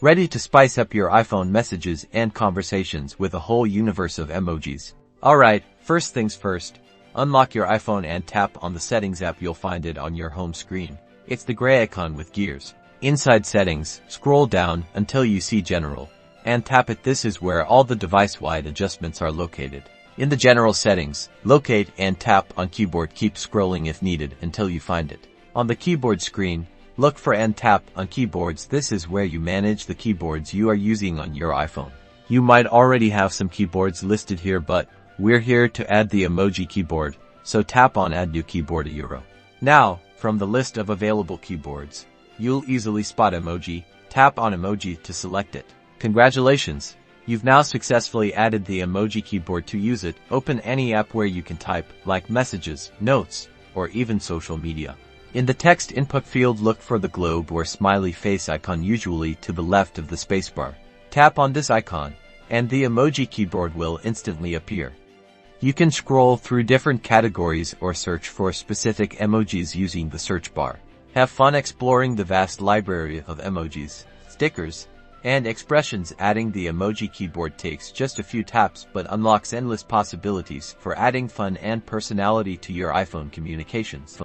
Ready to spice up your iPhone messages and conversations with a whole universe of emojis. Alright, first things first. Unlock your iPhone and tap on the Settings app. You'll find it on your home screen. It's the gray icon with gears. Inside Settings, scroll down until you see General, and tap it. This is where all the device-wide adjustments are located. In the General Settings, locate and tap on Keyboard. Keep scrolling if needed until you find it. On the keyboard screen, look for and tap on Keyboards. This is where you manage the keyboards you are using on your iPhone. You might already have some keyboards listed here, but we're here to add the emoji keyboard, so tap on Add New Keyboard Euro. Now, from the list of available keyboards, you'll easily spot emoji. Tap on emoji to select it. Congratulations! You've now successfully added the emoji keyboard. To use it, open any app where you can type, like Messages, Notes, or even social media. In the text input field, look for the globe or smiley face icon, usually to the left of the spacebar. Tap on this icon, and the emoji keyboard will instantly appear. You can scroll through different categories or search for specific emojis using the search bar. Have fun exploring the vast library of emojis, stickers, and expressions. Adding the emoji keyboard takes just a few taps but unlocks endless possibilities for adding fun and personality to your iPhone communications.